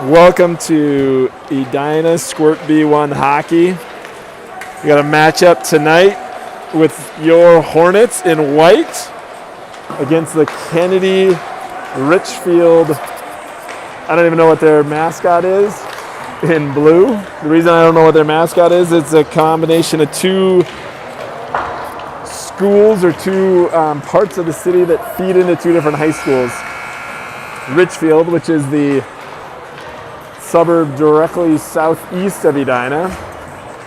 Welcome to Edina SQB1 hockey. We got a matchup tonight with your Hornets in white against the Kennedy-Richfield. I don't even know what their mascot is, in blue. The reason I don't know what their mascot is, it's a combination of two schools or two parts of the city that feed into two different high schools. Richfield, which is the suburb directly southeast of Edina,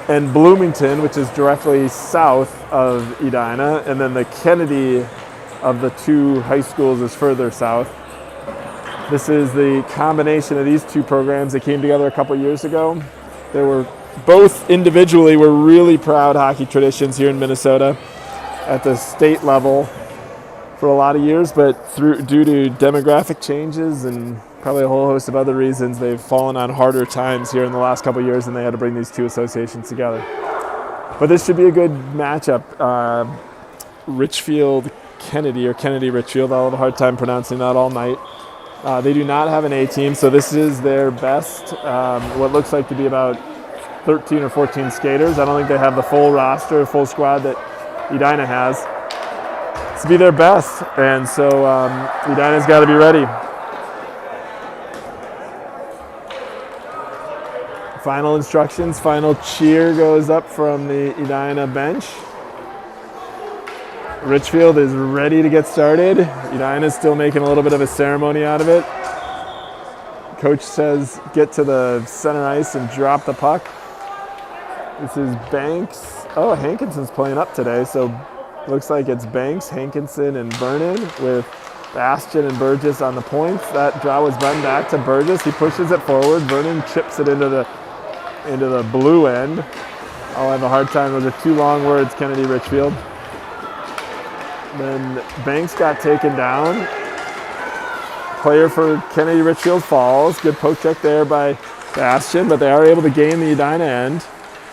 and Bloomington, which is directly south of Edina, and then the Kennedy of the two high schools is further south. This is the combination of these two programs that came together a couple years ago. They were both individually were really proud hockey traditions here in Minnesota at the state level for a lot of years, but due to demographic changes and probably a whole host of other reasons, they've fallen on harder times here in the last couple of years, and they had to bring these two associations together. But this should be a good matchup. Richfield Kennedy, or Kennedy-Richfield, I'll have a hard time pronouncing that all night. They do not have an A team, so this is their best, what looks like to be about 13 or 14 skaters. I don't think they have the full roster, full squad that Edina has. To be their best, and so Edina's got to be ready. Final instructions, final cheer goes up from the Edina bench. Richfield is ready to get started. Edina's still making a little bit of a ceremony out of it. Coach says get to the center ice and drop the puck. This is Banks. Oh, Hankinson's playing up today, so looks like it's Banks, Hankinson, and Vernon with Bastian and Burgess on the points. That draw was run back to Burgess. He pushes it forward. Vernon chips it into the blue end. I'll have a hard time. Those are two long words, Kennedy-Richfield. Then Banks got taken down. Player for Kennedy-Richfield falls. Good poke check there by Bastian, but they are able to gain the Edina end.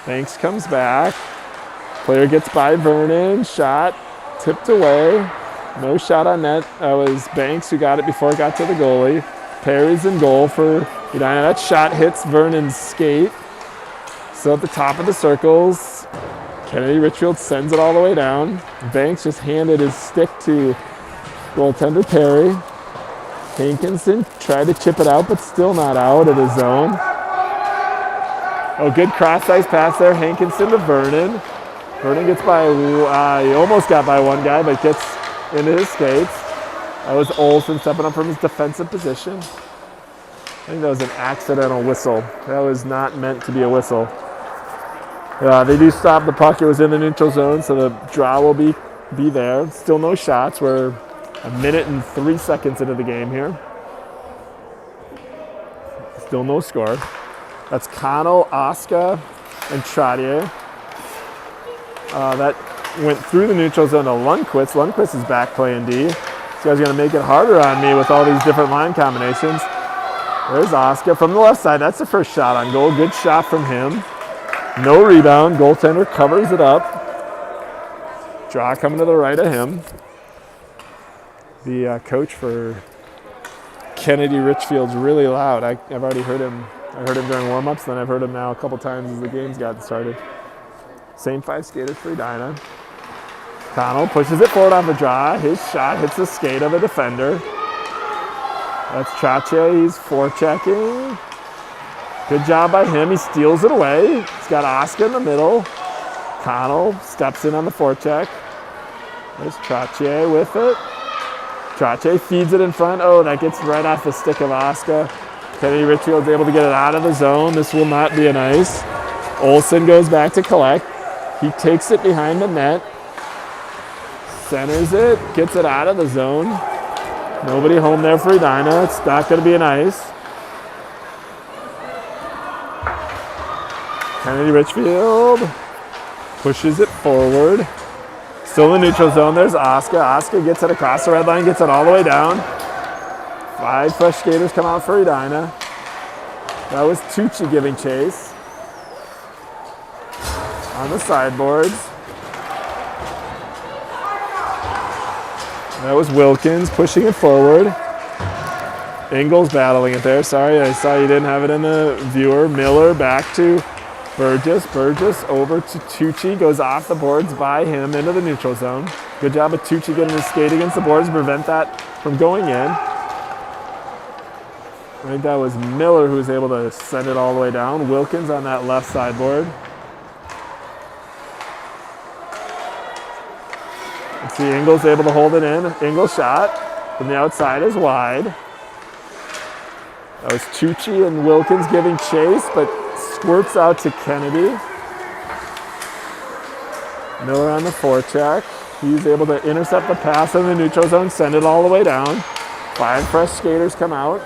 Banks comes back. Player gets by Vernon, shot, tipped away. No shot on net. That was Banks who got it before it got to the goalie. Perry's in goal for Edina. That shot hits Vernon's skate. So at the top of the circles, Kennedy-Richfield sends it all the way down. Banks just handed his stick to goaltender Perry. Hankinson tried to chip it out, but still not out of his zone. Oh, good cross-ice pass there. Hankinson to Vernon. Vernon gets by, he almost got by one guy, but gets into his skates. That was Olsen stepping up from his defensive position. I think that was an accidental whistle. That was not meant to be a whistle. They do stop the puck. It was in the neutral zone, so the draw will be there. Still no shots. We're a minute and 3 seconds into the game here. Still no score. That's Connell, Oscar, and Trottier. That went through the neutral zone to Lundqvist. Lundqvist is back playing D. This guy's going to make it harder on me with all these different line combinations. There's Oscar from the left side. That's the first shot on goal. Good shot from him. No rebound. Goaltender covers it up. Draw coming to the right of him. The coach for Kennedy-Richfield's really loud. I've already heard him. I heard him during warm-ups, then I've heard him now a couple times as the game's gotten started. Same five skaters for Edina. Connell pushes it forward on the draw. His shot hits the skate of a defender. That's Trottier. He's forechecking. Good job by him. He steals it away. He's got Oscar in the middle. Connell steps in on the forecheck. There's Trottier with it. Trottier feeds it in front. Oh, that gets right off the stick of Oscar. Kennedy-Richfield's able to get it out of the zone. This will not be an ice. Olsen goes back to collect. He takes it behind the net. Centers it. Gets it out of the zone. Nobody home there for Edina. It's not going to be an ice. Kennedy-Richfield pushes it forward. Still in the neutral zone. There's Oscar. Oscar gets it across the red line. Gets it all the way down. 5 fresh skaters come out for Edina. That was Tucci giving chase. On the sideboards. That was Wilkins pushing it forward. Ingles battling it there. Sorry, I saw you didn't have it in the viewer. Miller back to Burgess. Burgess over to Tucci. Goes off the boards by him into the neutral zone. Good job of Tucci getting his skate against the boards to prevent that from going in. I think that was Miller who was able to send it all the way down. Wilkins on that left sideboard. Let's see, Ingles able to hold it in. Ingles shot from the outside is wide. That was Tucci and Wilkins giving chase, but squirts out to Kennedy. Miller on the forecheck. He's able to intercept the pass in the neutral zone, send it all the way down. 5 fresh skaters come out.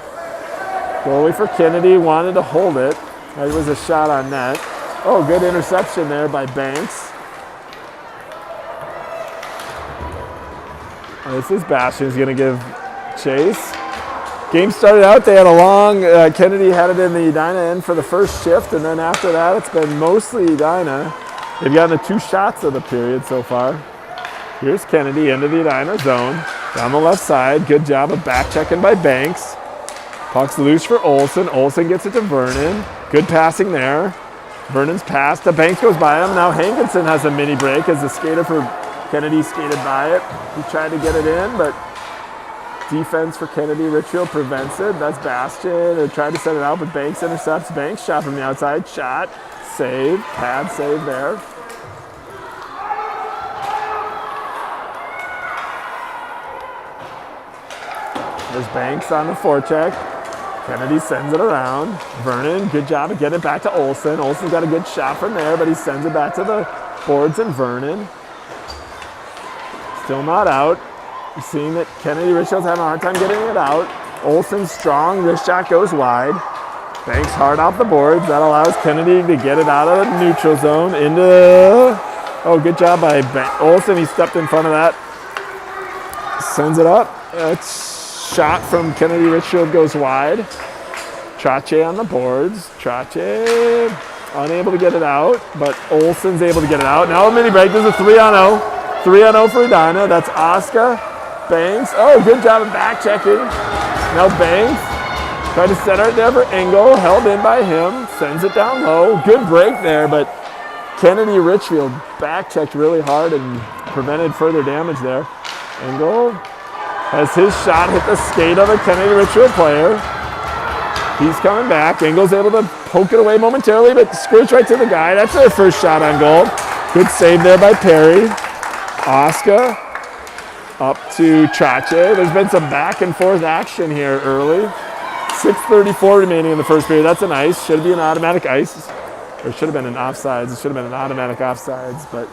Goalie for Kennedy wanted to hold it. That was a shot on net. Oh, good interception there by Banks. This is Bastian's going to give chase. Game started out, they had a long, Kennedy had it in the Edina end for the first shift, and then after that it's been mostly Edina. They've gotten the 2 shots of the period so far. Here's Kennedy into the Edina zone. Down the left side, good job of back checking by Banks. Puck's loose for Olsen. Olsen gets it to Vernon. Good passing there. Vernon's pass to Banks goes by him. Now Hankinson has a mini break as the skater for Kennedy skated by it. He tried to get it in, but defense for Kennedy-Richfield prevents it. That's Bastian. They tried to send it out, but Banks intercepts. Banks shot from the outside. Shot. Save. Pad save there. There's Banks on the forecheck. Kennedy sends it around. Vernon, good job of getting it back to Olsen. Olsen's got a good shot from there, but he sends it back to the boards and Vernon. Still not out. You're seeing that Kennedy-Richfield's having a hard time getting it out. Olsen strong, wrist shot goes wide. Banks hard off the boards. That allows Kennedy to get it out of the neutral zone into, oh, good job by Olsen. He stepped in front of that. Sends it up. That's shot from Kennedy-Richfield goes wide. Trache on the boards. Trache unable to get it out, but Olsen's able to get it out. Now a mini break. There's a 3-on-0. 3-on-0 for Edina. That's Oscar. Banks. Oh, good job of back checking. Now Banks. Tried to center it there for Engel. Held in by him. Sends it down low. Good break there, but Kennedy-Richfield back checked really hard and prevented further damage there. Engel has his shot hit the skate of a Kennedy-Richfield player. He's coming back. Engel's able to poke it away momentarily, but skirts right to the guy. That's their first shot on goal. Good save there by Perry. Oscar up to Trache. There's been some back and forth action here early. 6:34 remaining in the first period. That's an ice. Should be an automatic ice. Or should have been an offsides. It should have been an automatic offsides, but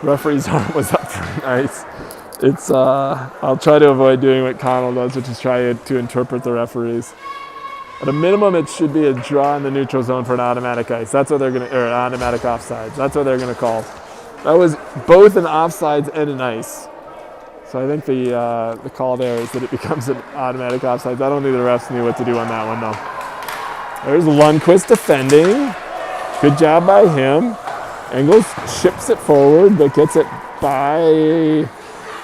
referee's arm was up for an ice. It's, I'll try to avoid doing what Connell does, which is try to interpret the referees. At a minimum, it should be a draw in the neutral zone for an automatic ice. That's what they're going to, or an automatic offsides. That's what they're going to call. That was both an offsides and an ice. So I think the call there is that it becomes an automatic offsides. I don't think the refs knew what to do on that one, though. There's Lundqvist defending. Good job by him. Engels ships it forward, but gets it by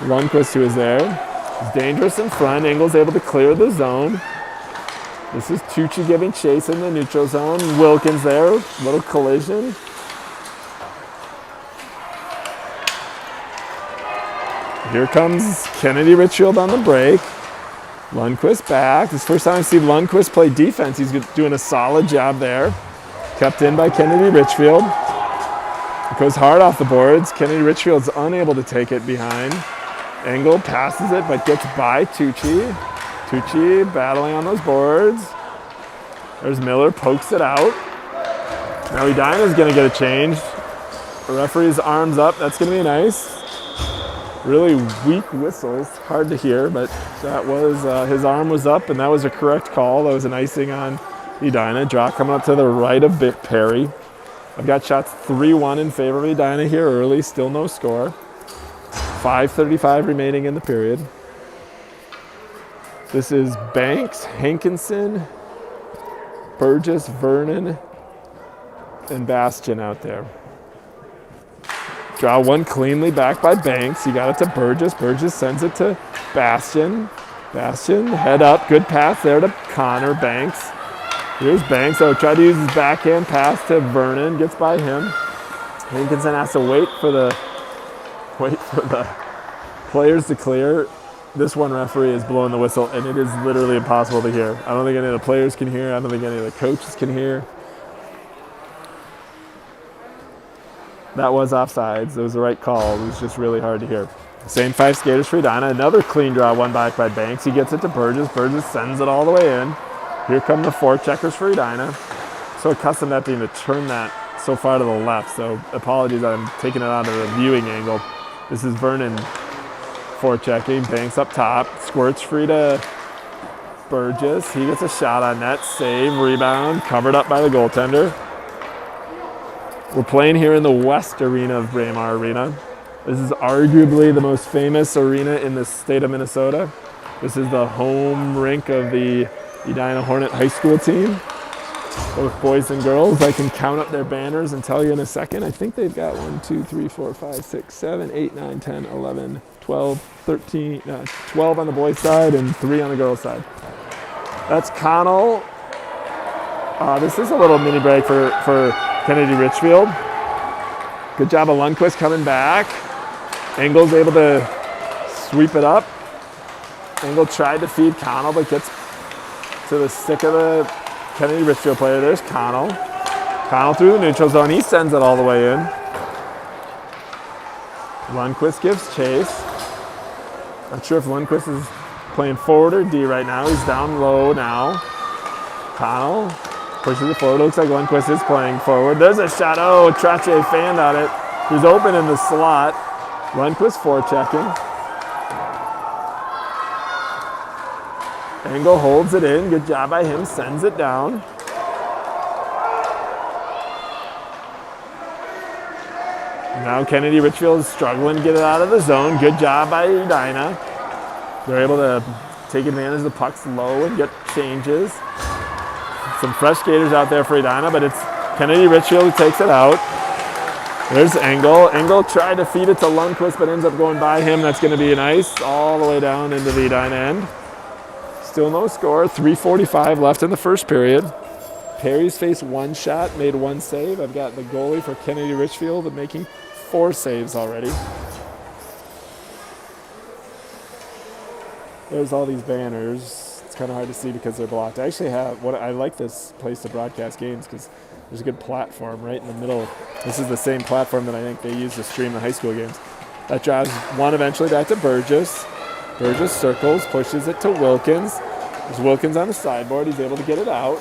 Lundqvist, who is there. He's dangerous in front. Engels able to clear the zone. This is Tucci giving chase in the neutral zone. Wilkins there, little collision. Here comes Kennedy-Richfield on the break. Lundqvist back. It's the first time I see Lundqvist play defense. He's doing a solid job there. Kept in by Kennedy-Richfield. It goes hard off the boards. Kennedy-Richfield's unable to take it behind. Engel passes it, but gets by Tucci. Tucci battling on those boards. There's Miller, pokes it out. Now Edina's going to get a change. The referee's arms up. That's going to be nice. Really weak whistles. Hard to hear, but that was, his arm was up, and that was a correct call. That was an icing on Edina. Draw coming up to the right of Perry. I've got shots 3-1 in favor of Edina here early. Still no score. 5:35 remaining in the period. This is Banks, Hankinson, Burgess, Vernon, and Bastian out there. Draw one cleanly back by Banks. He got it to Burgess. Burgess sends it to Bastian. Bastion, head up, good pass there to Connor Banks. Here's Banks, oh, tried to use his backhand pass to Vernon, gets by him. Hankinson has to wait for the players to clear. This one referee is blowing the whistle, and it is literally impossible to hear. I don't think any of the players can hear. I don't think any of the coaches can hear. That was offsides. It was the right call. It was just really hard to hear. Same 5 skaters for Edina. Another clean draw, one back by Banks. He gets it to Burgess. Burgess sends it all the way in. Here come the 4 checkers for Edina. So accustomed to being to turn that so far to the left. So apologies, I'm taking it out of the viewing angle. This is Vernon 4 checking. Banks up top. Squirts free to Burgess. He gets a shot on net. Save, rebound, covered up by the goaltender. We're playing here in the West Arena of Braemar Arena. This is arguably the most famous arena in the state of Minnesota. This is the home rink of the Edina Hornet High School team, both boys and girls. I can count up their banners and tell you in a second. I think they've got 1, 2, 3, 4, 5, 6, 7, 8, 9, 10, 11, 12, 13, 12 on the boys' side and 3 on the girls' side. That's Connell. This is a little mini break for Kennedy-Richfield. Good job of Lundquist coming back. Engel's able to sweep it up. Engel tried to feed Connell, but gets to the stick of the Kennedy-Richfield player. There's Connell. Connell through the neutral zone. He sends it all the way in. Lundquist gives chase. Not sure if Lundquist is playing forward or D right now. He's down low now. Connell pushes it forward. Looks like Lundquist is playing forward. There's a shot. Oh, Trache fanned on it. He's open in the slot. Lundquist 4 checking. Engel holds it in. Good job by him. Sends it down. Now Kennedy-Richfield is struggling to get it out of the zone. Good job by Edina. They're able to take advantage of the pucks low and get changes. Some fresh skaters out there for Edina, but it's Kennedy-Richfield who takes it out. There's Engel. Engel tried to feed it to Lundquist, but ends up going by him. That's going to be an ice all the way down into the Edina end. Still no score. 3:45 left in the first period. Perry's faced 1 shot, made 1 save. I've got the goalie for Kennedy-Richfield making 4 saves already. There's all these banners. It's kind of hard to see because they're blocked. I actually have I like this place to broadcast games because there's a good platform right in the middle. This is the same platform that I think they use to stream the high school games. That drives one eventually back to Burgess. Burgess circles, pushes it to Wilkins. There's Wilkins on the sideboard. He's able to get it out.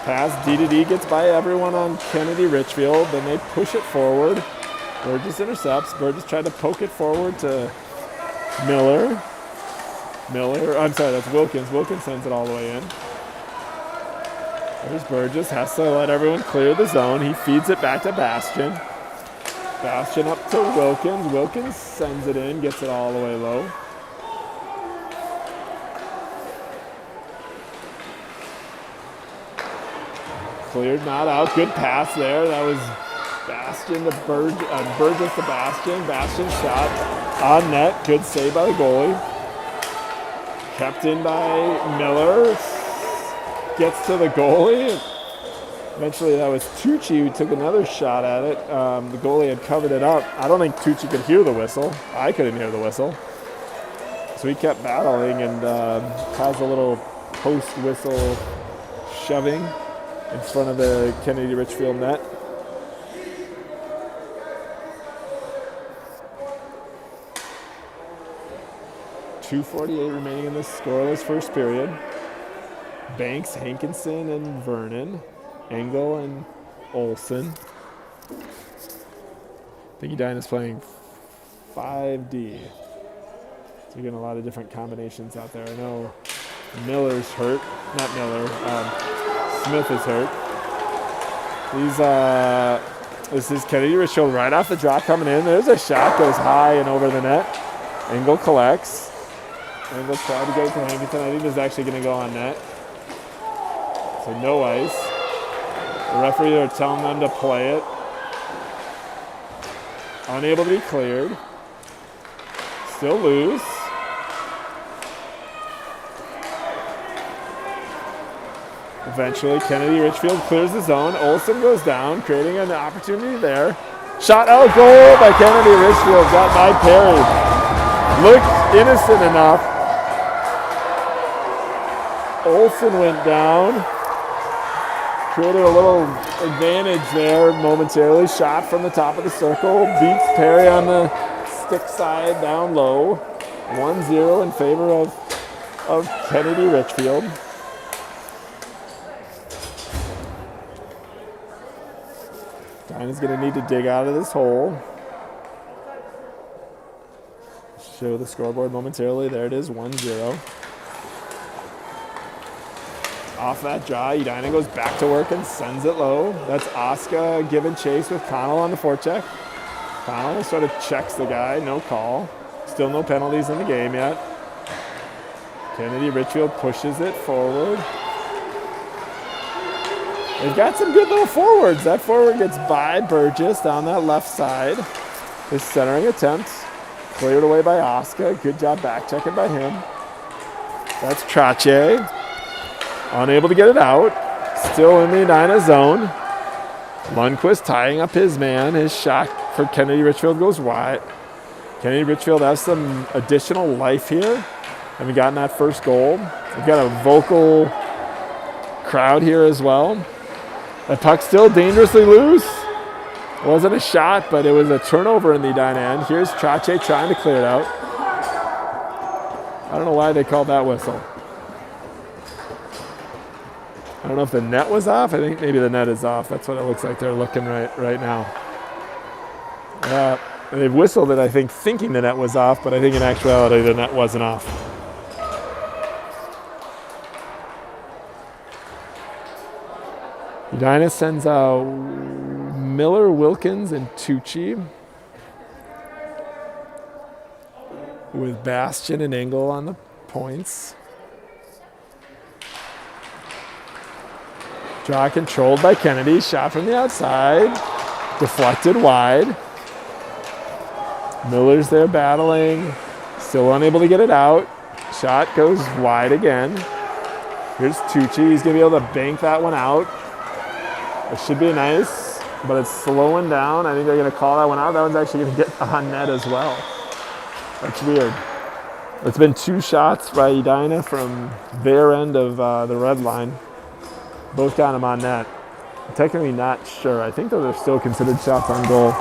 Pass D to D, gets by everyone on Kennedy-Richfield. Then they push it forward. Burgess intercepts. Burgess tried to poke it forward to Miller. I'm sorry, that's Wilkins. Wilkins sends it all the way in. There's Burgess, has to let everyone clear the zone. He feeds it back to Bastion. Bastion up to Wilkins. Wilkins sends it in, gets it all the way low. Cleared, not out. Good pass there. That was Bastion to Burgess to Bastion. Bastion shot on net. Good save by the goalie. Kept in by Miller. Gets to the goalie. Eventually that was Tucci who took another shot at it. The goalie had covered it up. I don't think Tucci could hear the whistle. I couldn't hear the whistle. So he kept battling and caused a little post-whistle shoving in front of the Kennedy-Richfield net. .248 remaining in this scoreless first period. Banks, Hankinson, and Vernon. Engel and Olson. I think Edina's playing 5D. So you're getting a lot of different combinations out there. I know Miller's hurt. Not Miller. Smith is hurt. This is Kennedy-Richfield right off the draw coming in. There's a shot, goes high and over the net. Engel collects. Engel tried to get it to Hankinson. I think this is actually going to go on net. So no ice. The referee are telling them to play it. Unable to be cleared. Still loose. Eventually, Kennedy-Richfield clears the zone. Olsen goes down, creating an opportunity there. Shot out, goal by Kennedy-Richfield, got by Perry. Looked innocent enough. Olsen went down. Created a little advantage there momentarily. Shot from the top of the circle. Beats Perry on the stick side down low. 1-0 in favor of Kennedy-Richfield. Dyna's going to need to dig out of this hole. Show the scoreboard momentarily. There it is, 1-0. Off that draw, Edina goes back to work and sends it low. That's Oscar giving chase with Connell on the forecheck. Connell sort of checks the guy, no call. Still no penalties in the game yet. Kennedy-Richfield pushes it forward. They've got some good little forwards. That forward gets by Burgess down that left side. His centering attempt cleared away by Oscar. Good job back checking by him. That's Trache. Unable to get it out. Still in the Edina zone. Lundqvist tying up his man. His shot for Kennedy-Richfield goes wide. Kennedy-Richfield has some additional life here. Haven't gotten that first goal. We've got a vocal crowd here as well. That puck still dangerously loose. It wasn't a shot, but it was a turnover in the Edina end. Here's Trache trying to clear it out. I don't know why they called that whistle. I don't know if the net was off. I think maybe the net is off. That's what it looks like they're looking right now. They've whistled it, I think, thinking the net was off, but I think in actuality the net wasn't off. Edina sends out Miller, Wilkins, and Tucci with Bastian and Engel on the points. Draw controlled by Kennedy. Shot from the outside. Deflected wide. Miller's there battling. Still unable to get it out. Shot goes wide again. Here's Tucci. He's going to be able to bank that one out. It should be nice, but it's slowing down. I think they're going to call that one out. That one's actually going to get on net as well. That's weird. It's been 2 shots by Edina from their end of the red line. Both got them on net. I'm technically not sure. I think those are still considered shots on goal,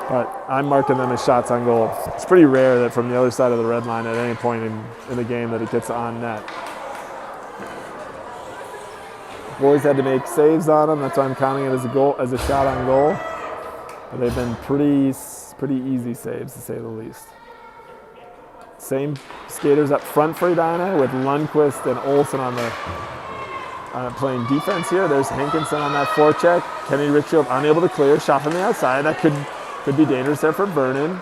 but I'm marking them as shots on goal. It's pretty rare that from the other side of the red line at any point in the game that it gets on net. Boys had to make saves on them. That's why I'm counting it as a goal, as a shot on goal. But they've been pretty easy saves, to say the least. Same skaters up front for Edina with Lundqvist and Olsen on the playing defense here. There's Hankinson on that forecheck. Kennedy-Richfield unable to clear. Shot from the outside. That could be dangerous there for Vernon.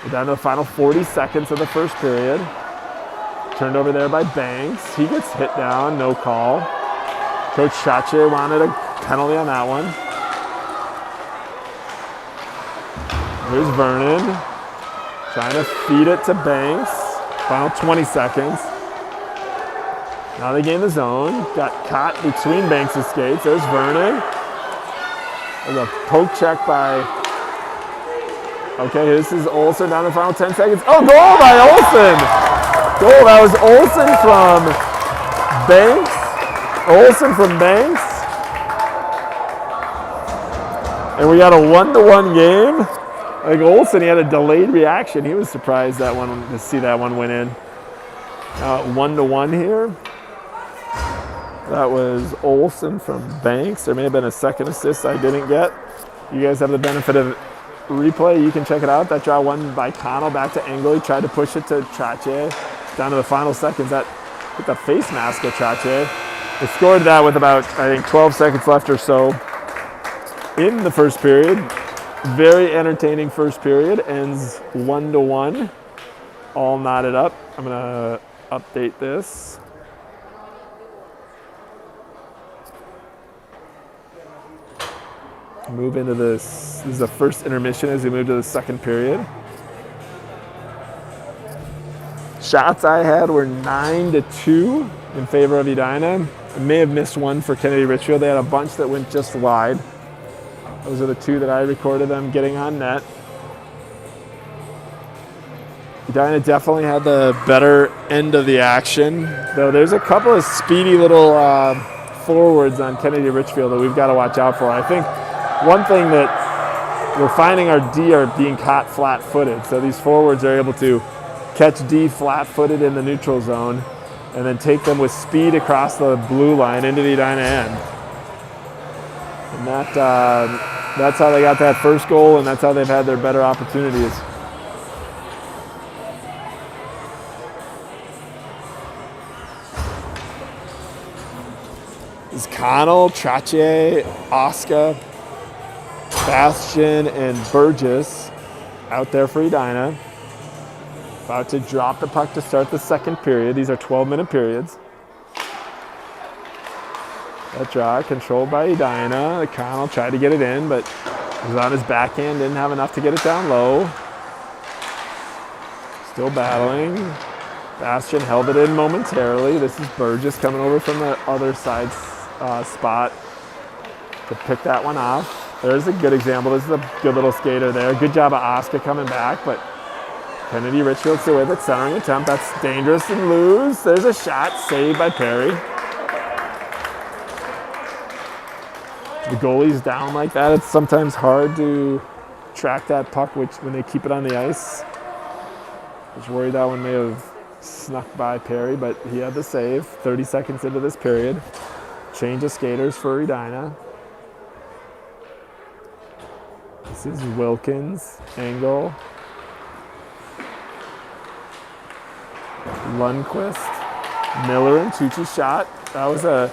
We're down to the final 40 seconds of the first period. Turned over there by Banks. He gets hit down. No call. Coach Trache wanted a penalty on that one. Here's Vernon. Trying to feed it to Banks. Final 20 seconds. Now they gain the zone. Got caught between Banks' skates. There's Vernon. There's a poke check by... Okay, this is Olsen down the final 10 seconds. Oh, goal by Olsen! Goal, that was Olsen from Banks. Olsen from Banks. And we got a 1-1 game. Like Olsen, he had a delayed reaction. He was surprised to see that one went in. 1-1 here. That was Olsen from Banks. There may have been a second assist I didn't get. You guys have the benefit of replay. You can check it out. That draw won by Connell back to Engel. He tried to push it to Trache. Down to the final seconds. That hit the face mask of Trache. They scored that with about, I think, 12 seconds left or so in the first period. Very entertaining first period. Ends 1-1. All knotted up. I'm going to update this. Move into this. This is the first intermission as we move to the second period. Shots I had were 9-2 in favor of Edina. may have missed one for Kennedy-Richfield. They had a bunch that went just wide. Those are the two that I recorded them getting on net. Edina definitely had the better end of the action, though there's a couple of speedy little forwards on Kennedy-Richfield that we've got to watch out for. I think one thing that we're finding our D are being caught flat-footed, so these forwards are able to catch D flat-footed in the neutral zone and then take them with speed across the blue line into the Edina end. And that's how they got that first goal, and that's how they've had their better opportunities. Is Connell, Trache, Oscar, Bastian, and Burgess out there for Edina. About to drop the puck to start the second period. These are 12-minute periods. That draw controlled by Edina. Connell tried to get it in, but was on his backhand, didn't have enough to get it down low. Still battling. Bastian held it in momentarily. This is Burgess coming over from the other side spot to pick that one off. There's a good example. This is a good little skater there. Good job of Oscar coming back, but Kennedy-Richfield still with it, centering attempt. That's dangerous and loose. There's a shot saved by Perry. The goalie's down like that. It's sometimes hard to track that puck when they keep it on the ice. I was worried that one may have snuck by Perry, but he had the save. 30 seconds into this period. Change of skaters for Edina. This is Wilkins, Engel, Lundqvist, Miller, and Tucci's shot. That was a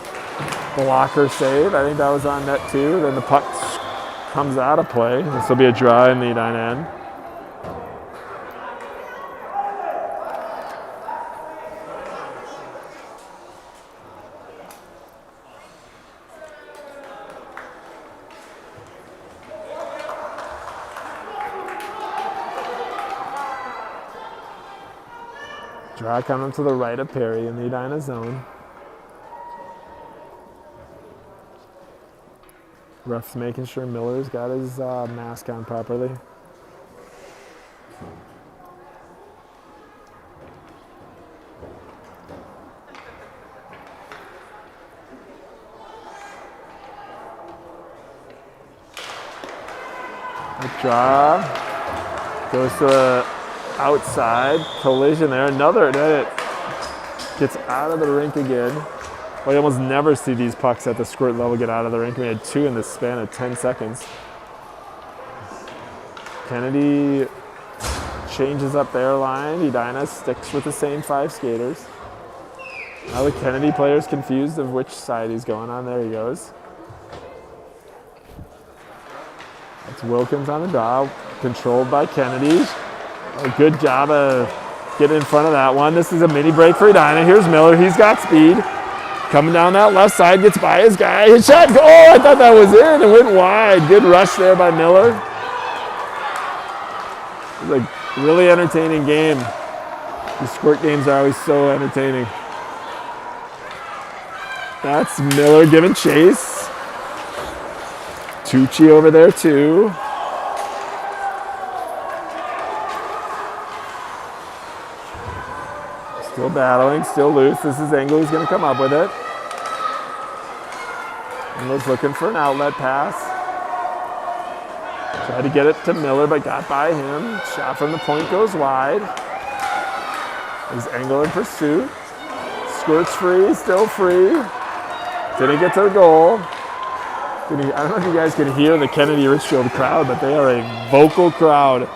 blocker save. I think that was on net too. Then the puck comes out of play. This will be a draw in the Edina end. Draw coming to the right of Perry in the Edina zone. Ref's making sure Miller's got his mask on properly. The draw goes to the outside, collision there. Another, then it gets out of the rink again. Well, you almost never see these pucks at the squirt level get out of the rink. We had two in the span of 10 seconds. Kennedy changes up their line. Edina sticks with the same 5 skaters. Now the Kennedy player's confused of which side he's going on. There he goes. That's Wilkins on the draw, controlled by Kennedy. A good job of getting in front of that one. This is a mini break for Edina. Here's Miller. He's got speed. Coming down that left side, gets by his guy. His shot, oh, I thought that was in. It went wide. Good rush there by Miller. It was a really entertaining game. These squirt games are always so entertaining. That's Miller giving chase. Tucci over there too. Still battling, still loose. This is Engel who's going to come up with it. Engel's looking for an outlet pass. Tried to get it to Miller, but got by him. Shot from the point goes wide. Is Engel in pursuit. Squirts free, still free. Didn't get to the goal. I don't know if you guys can hear the Kennedy-Richfield crowd, but they are a vocal crowd.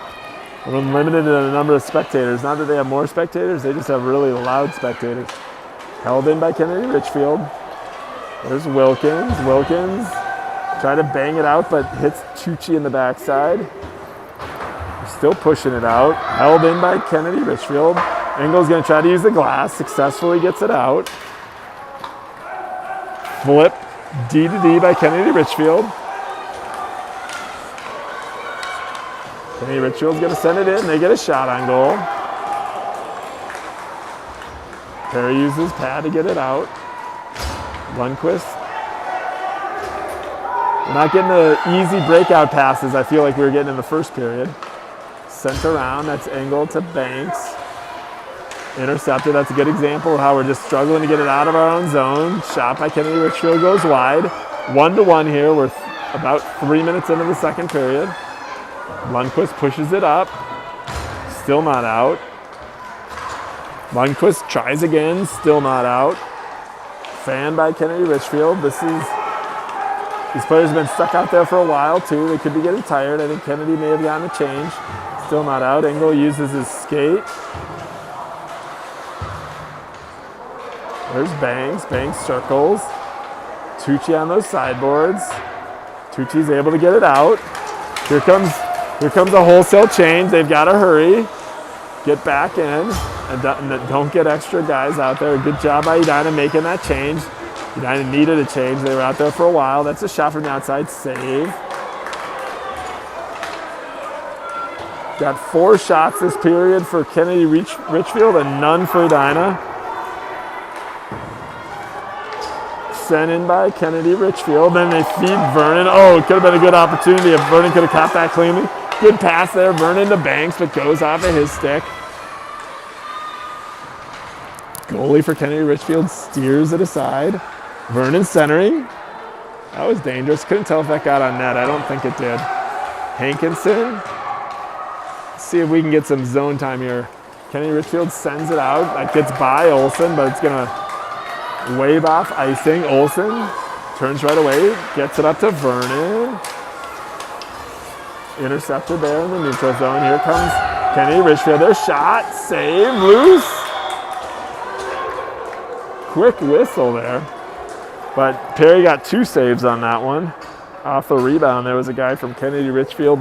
We're limited in the number of spectators. Not that they have more spectators, they just have really loud spectators. Held in by Kennedy-Richfield. There's Wilkins. Wilkins tried to bang it out, but hits Tucci in the backside. Still pushing it out. Held in by Kennedy-Richfield. Engel's going to try to use the glass. Successfully gets it out. Flip D to D by Kennedy-Richfield. Kennedy-Richfield's going to send it in. They get a shot on goal. Perry uses pad to get it out. Lundqvist. We're not getting the easy breakout passes I feel like we were getting in the first period. Sent around, that's Engel to Banks. Intercepted, that's a good example of how we're just struggling to get it out of our own zone. Shot by Kennedy-Richfield goes wide. 1-1 here, we're about 3 minutes into the second period. Lundqvist pushes it up, still not out. Lundqvist tries again, still not out. Fanned by Kennedy-Richfield. These players have been stuck out there for a while too. They could be getting tired. I think Kennedy may have gotten a change. Still not out. Engel uses his skate. There's Banks. Banks circles. Tucci on those sideboards. Tucci's able to get it out. Here comes a wholesale change. They've got to hurry. Get back in. And don't get extra guys out there. Good job by Edina making that change. Edina needed a change. They were out there for a while. That's a shot from the outside. Save. Got 4 shots this period for Kennedy-Richfield and none for Edina. Sent in by Kennedy-Richfield. Then they feed Vernon. Oh, it could have been a good opportunity if Vernon could have caught that cleanly. Good pass there. Vernon to Banks, but goes off of his stick. Goalie for Kennedy-Richfield steers it aside. Vernon centering. That was dangerous. Couldn't tell if that got on net. I don't think it did. Hankinson. Let's see if we can get some zone time here. Kennedy-Richfield sends it out. That gets by Olsen, but it's going to wave off icing. Olsen turns right away. Gets it up to Vernon. Intercepted there in the neutral zone. Here comes Kennedy-Richfield. Their shot. Save. Loose. Quick whistle there, but Perry got 2 saves on that one. Off the rebound, there was a guy from Kennedy-Richfield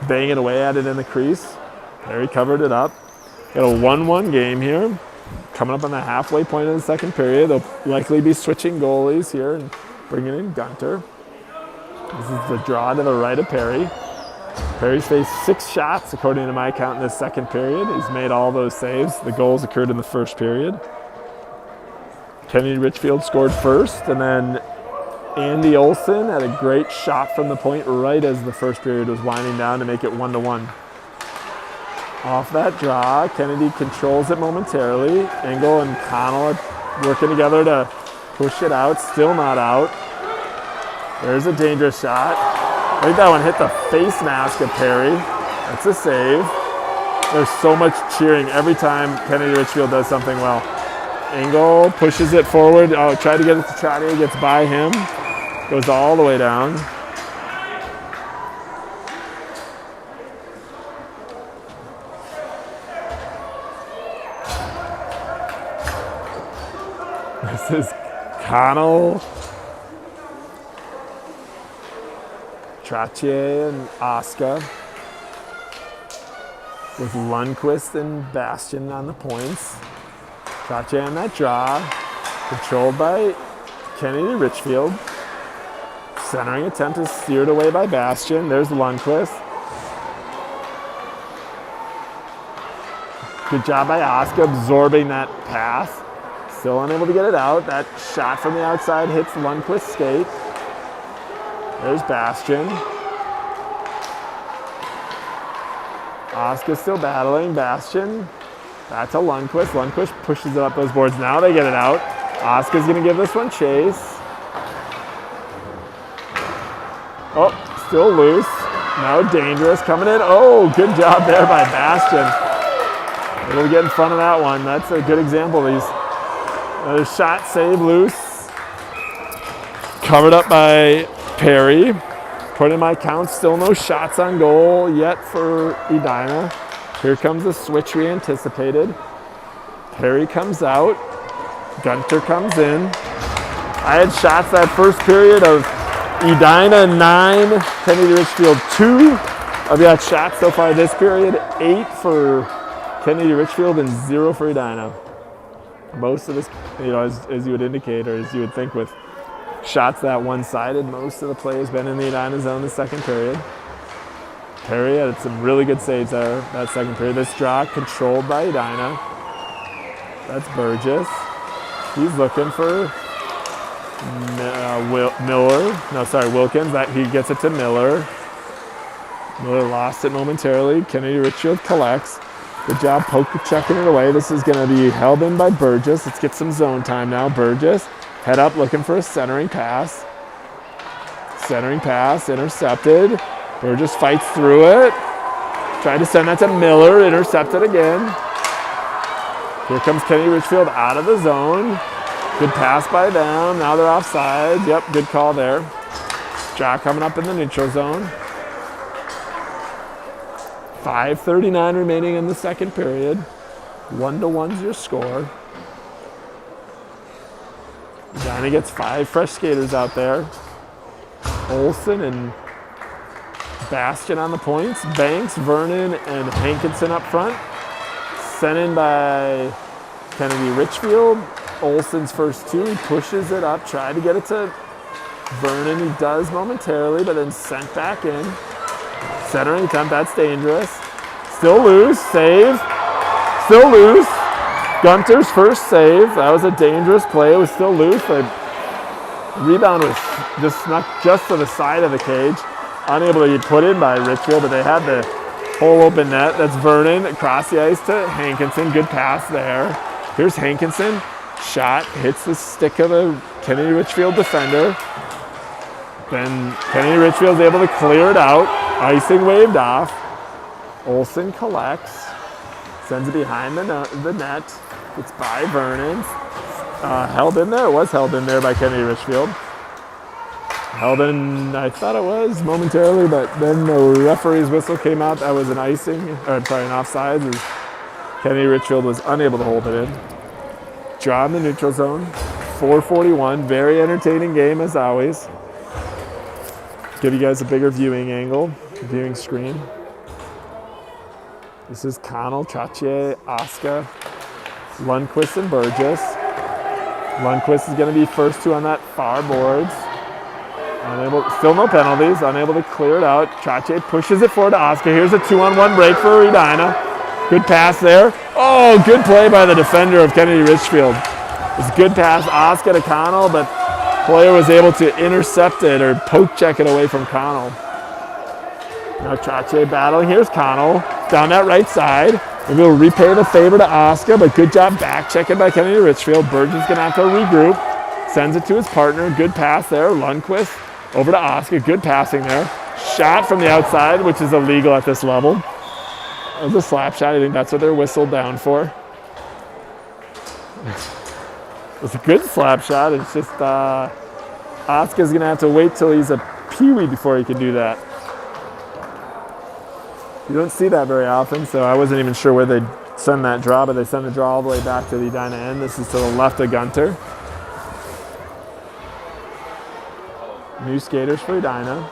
banging away at it in the crease. Perry covered it up. Got a 1-1 game here. Coming up on the halfway point of the second period. They'll likely be switching goalies here and bringing in Gunter. This is the draw to the right of Perry. Perry's faced 6 shots, according to my count, in this second period. He's made all those saves. The goals occurred in the first period. Kennedy-Richfield scored first, and then Andy Olsen had a great shot from the point right as the first period was winding down to make it 1-1. Off that draw, Kennedy controls it momentarily. Engel and Connell are working together to push it out, still not out. There's a dangerous shot. I think that one hit the face mask of Perry. That's a save. There's so much cheering every time Kennedy-Richfield does something well. Engel pushes it forward. Oh, tried to get it to Trottier, gets by him. Goes all the way down. This is Connell, Trottier, and Oscar. With Lundqvist and Bastian on the points. Trottier on that draw, controlled by Kennedy-Richfield. Centering attempt is steered away by Bastian. There's Lundqvist. Good job by Oscar absorbing that pass. Still unable to get it out. That shot from the outside hits Lundqvist's skate. There's Bastian. Oscar still battling. Bastian. Back to Lundqvist. Lundqvist pushes it up those boards. Now they get it out. Oscar's going to give this one chase. Oh, still loose. Now dangerous. Coming in. Oh, good job there by Bastian. Able to get in front of that one. That's a good example of these. Another shot, save, loose. Covered up by Perry. According to my count, still no shots on goal yet for Edina. Here comes the switch we anticipated. Perry comes out. Gunter comes in. I had shots that first period of Edina 9, Kennedy-Richfield 2. I've got shots so far this period, 8 for Kennedy-Richfield and 0 for Edina. Most of this, as you would indicate, or as you would think with shots that one-sided, most of the play has been in the Edina zone in the second period. Perry had some really good saves there that second period. This draw controlled by Edina. That's Burgess. He's looking for Wilkins. He gets it to Miller. Miller lost it momentarily. Kennedy-Richfield collects. Good job poke checking it away. This is going to be held in by Burgess. Let's get some zone time now. Burgess, head up looking for a centering pass. Centering pass, intercepted. Burgess fights through it. Tried to send that to Miller, intercepted again. Here comes Kennedy-Richfield out of the zone. Good pass by them. Now they're offside. Yep, good call there. Jack coming up in the neutral zone. 5:39 remaining in the second period. 1-1's your score. Johnny gets 5 fresh skaters out there. Olsen and Bastian on the points. Banks, Vernon, and Hankinson up front. Sent in by Kennedy-Richfield. Olsen's first 2. He pushes it up, tried to get it to Vernon. He does momentarily, but then sent back in. Centering attempt, that's dangerous. Still loose, save. Still loose. Gunter's first save. That was a dangerous play. It was still loose, but rebound was just snuck just to the side of the cage. Unable to be put in by Richfield, but they had the whole open net. That's Vernon across the ice to Hankinson. Good pass there. Here's Hankinson. Shot hits the stick of a Kennedy-Richfield defender. Then Kennedy-Richfield's able to clear it out. Icing waved off. Olsen collects. Sends it behind the net. It's by Vernon. Held in there. It was held in there by Kennedy-Richfield. Held in, I thought it was momentarily, but then the referee's whistle came out. That was an icing, an offside. Kennedy-Richfield was unable to hold it in. Draw in the neutral zone. 4:41. Very entertaining game as always. Give you guys a bigger viewing angle, viewing screen. This is Connell, Trottier, Oscar, Lundqvist, and Burgess. Lundqvist is going to be first 2 on that far boards. Still no penalties, unable to clear it out. Trottier pushes it forward to Oscar. Here's a 2-on-1 break for Edina. Good pass there. Oh, good play by the defender of Kennedy-Richfield. It's a good pass, Oscar to Connell, but player was able to intercept it or poke check it away from Connell. Now Trottier battling. Here's Connell down that right side. Maybe we'll repay the favor to Oscar, but good job back checking by Kennedy-Richfield. Burgess gonna have to regroup. Sends it to his partner. Good pass there. Lundqvist over to Oscar. Good passing there. Shot from the outside, which is illegal at this level. It was a slap shot. I think that's what they're whistled down for. It was a good slap shot. It's just Oscar's going to have to wait till he's a peewee before he can do that. You don't see that very often, so I wasn't even sure where they'd send that draw, but they send the draw all the way back to the Edina end. This is to the left of Gunter. New skaters for Edina.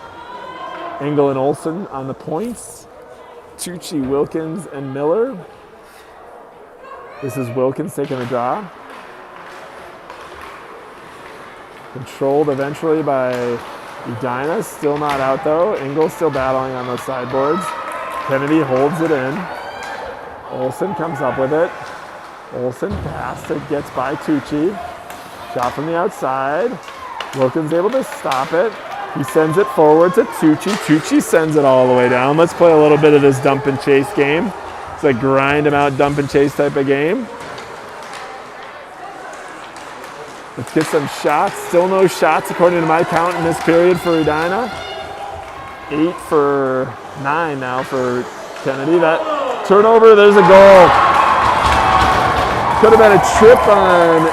Engel and Olsen on the points. Tucci, Wilkins, and Miller. This is Wilkins taking the draw. Controlled eventually by Edina. Still not out though. Engel still battling on those sideboards. Kennedy holds it in. Olsen comes up with it. Olsen pass that gets by Tucci. Shot from the outside. Wilkins able to stop it. He sends it forward to Tucci. Tucci sends it all the way down. Let's play a little bit of this dump and chase game. It's a grind him out, dump and chase type of game. Let's get some shots. Still no shots according to my count in this period for Edina. 8 for 9 now for Kennedy. That turnover, there's a goal. Could have been a trip on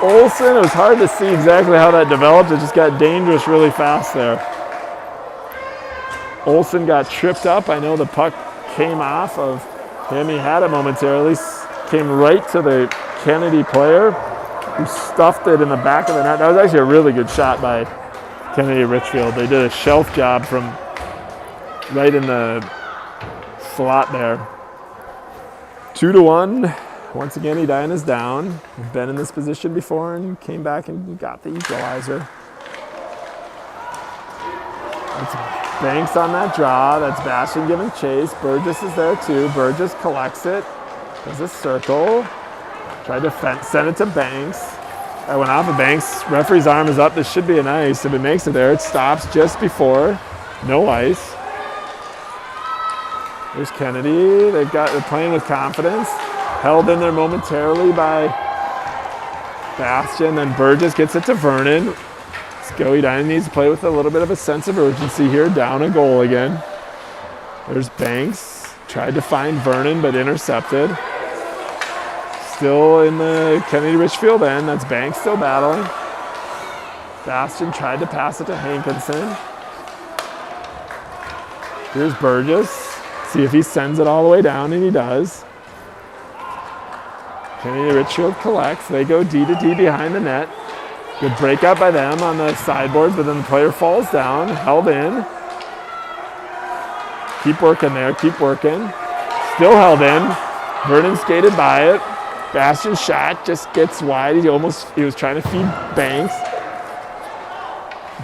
Olsen. It was hard to see exactly how that developed. It just got dangerous really fast there. Olsen got tripped up. I know the puck came off of him. He had it momentarily. Came right to the Kennedy player who stuffed it in the back of the net. That was actually a really good shot by Kennedy-Richfield. They did a shelf job from right in the slot there. 2-1. Once again, Edina's down. We've been in this position before and came back and got the equalizer. That's Banks on that draw. That's Bastian giving chase. Burgess is there too. Burgess collects it. Does a circle. Tried to send it to Banks. That went off of Banks. Referee's arm is up. This should be an ice. If it makes it there, it stops just before. No ice. There's Kennedy. They're playing with confidence. Held in there momentarily by Bastian. Then Burgess gets it to Vernon. Go. Edina needs to play with a little bit of a sense of urgency here. Down a goal again. There's Banks. Tried to find Vernon, but intercepted. Still in the Kennedy-Richfield end. That's Banks still battling. Bastian tried to pass it to Hankinson. Here's Burgess. See if he sends it all the way down, and he does. Kennedy-Richfield collects. They go D to D behind the net. Good breakout by them on the sideboard, but then the player falls down, held in. Keep working there, keep working. Still held in. Vernon skated by it. Bastian's shot just gets wide. He was trying to feed Banks.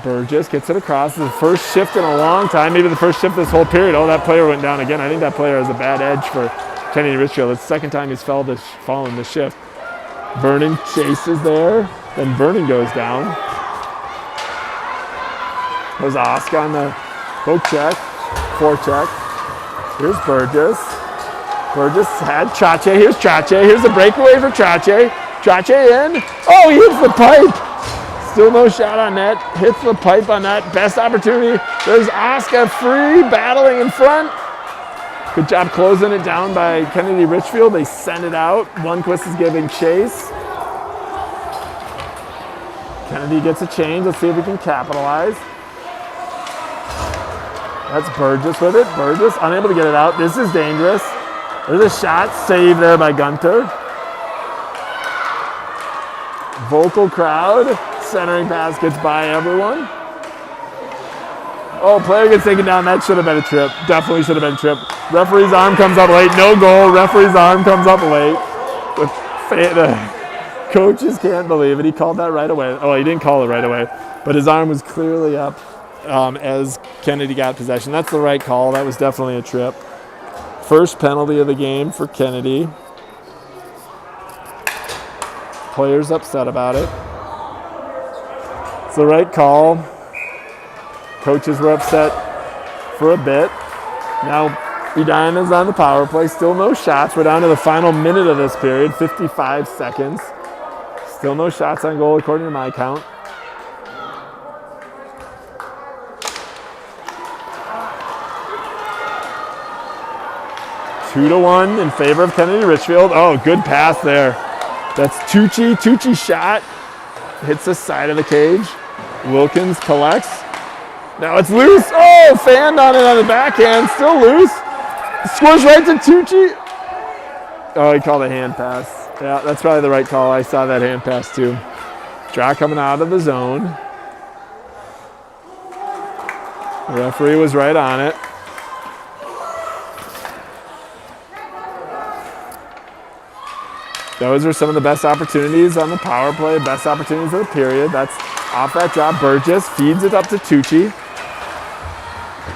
Burgess gets it across. The first shift in a long time, maybe the first shift this whole period. Oh, that player went down again. I think that player has a bad edge for Kennedy-Richfield. It's the second time he's fallen this shift. Vernon chases there. Then Vernon goes down. There's Oscar on the poke check, forecheck. Here's Burgess. Burgess had Chache. Here's Chache. Here's the breakaway for Chache. Chache in. Oh, he hits the pipe. Still no shot on net. Hits the pipe on that. Best opportunity. There's Oscar free, battling in front. Good job closing it down by Kennedy-Richfield. They send it out. Lundqvist is giving chase. Kennedy gets a change. Let's see if we can capitalize. That's Burgess with it. Burgess unable to get it out. This is dangerous. There's a shot. Save there by Gunter. Vocal crowd. Centering pass gets by everyone. Oh, player gets taken down. That should have been a trip. Definitely should have been a trip. Referee's arm comes up late. No goal. Referee's arm comes up late. The coaches can't believe it. He called that right away. Oh, he didn't call it right away. But his arm was clearly up as Kennedy got possession. That's the right call. That was definitely a trip. First penalty of the game for Kennedy. Players upset about it. It's the right call. Coaches were upset for a bit. Now Edina's on the power play. Still no shots. We're down to the final minute of this period, 55 seconds. Still no shots on goal according to my count. Two to one in favor of Kennedy-Richfield. Oh, good pass there. That's Tucci. Tucci shot. Hits the side of the cage. Wilkins collects. Now it's loose. Oh, fanned on it on the backhand. Still loose. Scores right to Tucci. Oh, he called a hand pass. Yeah, that's probably the right call. I saw that hand pass too. Draw coming out of the zone. The referee was right on it. Those are some of the best opportunities on the power play, best opportunities of the period. That's off that drop. Burgess feeds it up to Tucci.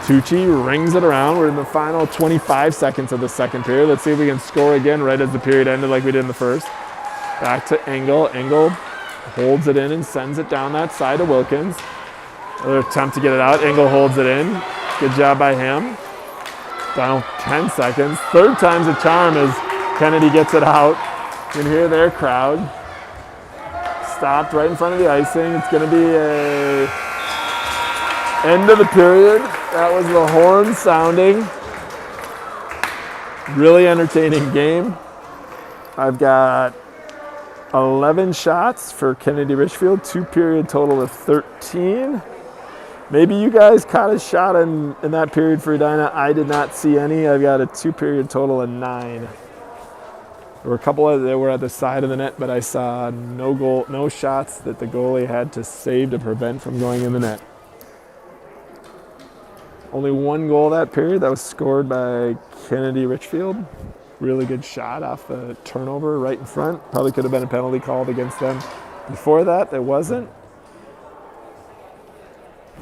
Tucci rings it around. We're in the final 25 seconds of the second period. Let's see if we can score again right as the period ended like we did in the first. Back to Engel. Engel holds it in and sends it down that side to Wilkins. Another attempt to get it out. Engel holds it in. Good job by him. Down 10 seconds. Third time's a charm as Kennedy gets it out. You can hear their crowd. Stopped right in front of the icing. It's going to be a end of the period. That was the horn sounding. Really entertaining game. I've got 11 shots for Kennedy-Richfield, 2-period total of 13. Maybe you guys caught a shot in that period for Edina. I did not see any. I've got a 2-period total of 9. There were a couple that were at the side of the net, but I saw no shots that the goalie had to save to prevent from going in the net. Only one goal that period. That was scored by Kennedy-Richfield. Really good shot off the turnover right in front. Probably could have been a penalty called against them. Before that, there wasn't.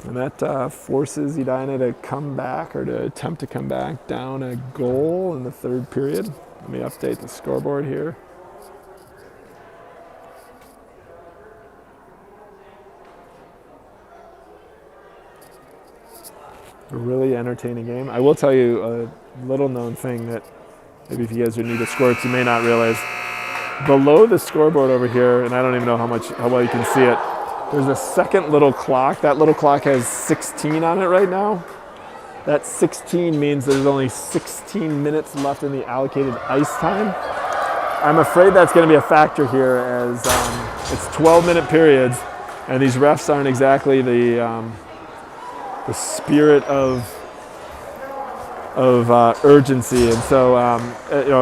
And that forces Edina to come back, or to attempt to come back, down a goal in the third period. Let me update the scoreboard here. A really entertaining game. I will tell you a little known thing that maybe if you guys are new to sports, you may not realize. Below the scoreboard over here, and I don't even know how well you can see it, there's a second little clock. That little clock has 16 on it right now. That 16 means there's only 16 minutes left in the allocated ice time. I'm afraid that's going to be a factor here as it's 12-minute periods, and these refs aren't exactly the spirit of urgency, and so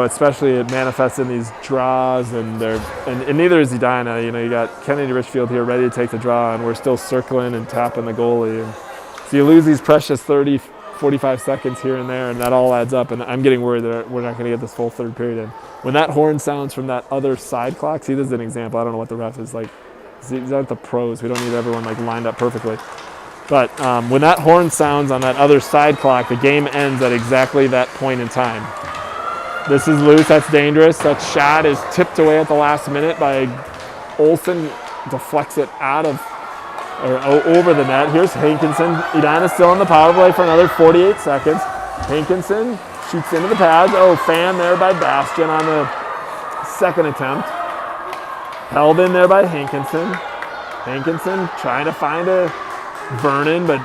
especially it manifests in these draws, and neither is Edina. You got Kennedy-Richfield here ready to take the draw, and we're still circling and tapping the goalie, and so you lose these precious 30, 45 seconds here and there, and that all adds up, and I'm getting worried that we're not going to get this full third period in. When that horn sounds from that other side clock, see, this is an example. I don't know what the ref is like. These aren't the pros. We don't need everyone lined up perfectly. But when that horn sounds on that other side clock, the game ends at exactly that point in time. This is loose. That's dangerous. That shot is tipped away at the last minute by Olsen. Deflects it over the net. Here's Hankinson. Edina's still on the power play for another 48 seconds. Hankinson shoots into the pads. Oh, fan there by Bastian on the second attempt. Held in there by Hankinson. Hankinson trying to find a Vernon, but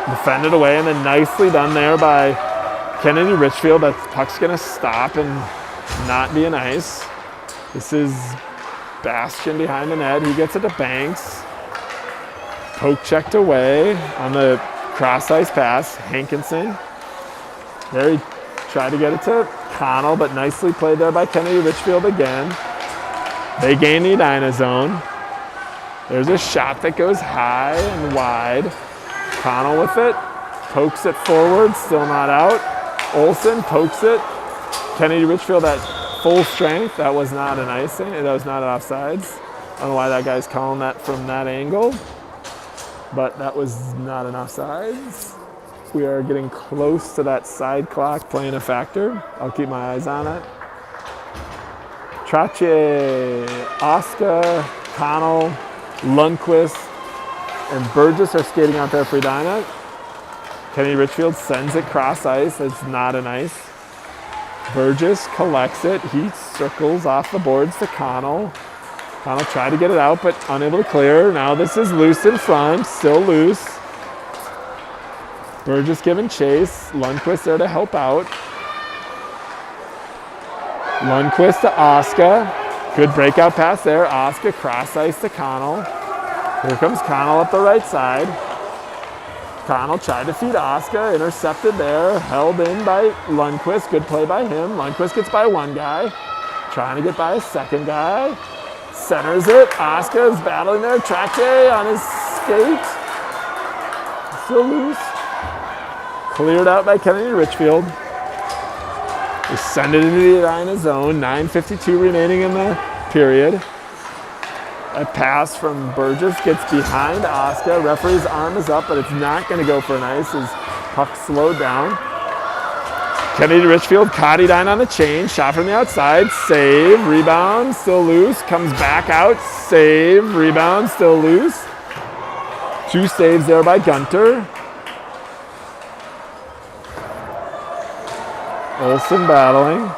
defended away, and then nicely done there by Kennedy-Richfield. That puck's going to stop and not be an ice. This is Bastian behind the net. He gets it to Banks. Poke checked away on the cross-ice pass. Hankinson. There he tried to get it to Connell, but nicely played there by Kennedy-Richfield again. They gain the Edina zone. There's a shot that goes high and wide. Connell with it. Pokes it forward, still not out. Olsen pokes it. Kennedy-Richfield at full strength. That was not an icing. That was not an offsides. I don't know why that guy's calling that from that angle, but that was not an offsides. We are getting close to that side clock playing a factor. I'll keep my eyes on it. Trache, Oscar, Connell, Lundqvist, and Burgess are skating out there for Edina. Kennedy-Richfield sends it cross ice. It's not an ice. Burgess collects it. He circles off the boards to Connell. Connell tried to get it out, but unable to clear. Now this is loose in front, still loose. Burgess giving chase. Lundqvist there to help out. Lundqvist to Oscar. Good breakout pass there. Oscar cross ice to Connell. Here comes Connell up the right side. Connell tried to feed Oscar. Intercepted there. Held in by Lundqvist. Good play by him. Lundqvist gets by one guy. Trying to get by a second guy. Centers it. Oscar is battling there. Trache on his skate. Still loose. Cleared out by Kennedy-Richfield. We send it into the Edina zone. 9:52 remaining in the period. A pass from Burgess gets behind Oscar. Referee's arm is up, but it's not going to go for an ice as puck slowed down. Kennedy-Richfield caught Edina on the chain. Shot from the outside. Save. Rebound. Still loose. Comes back out. Save. Rebound. Still loose. Two saves there by Gunter. Olsen battling.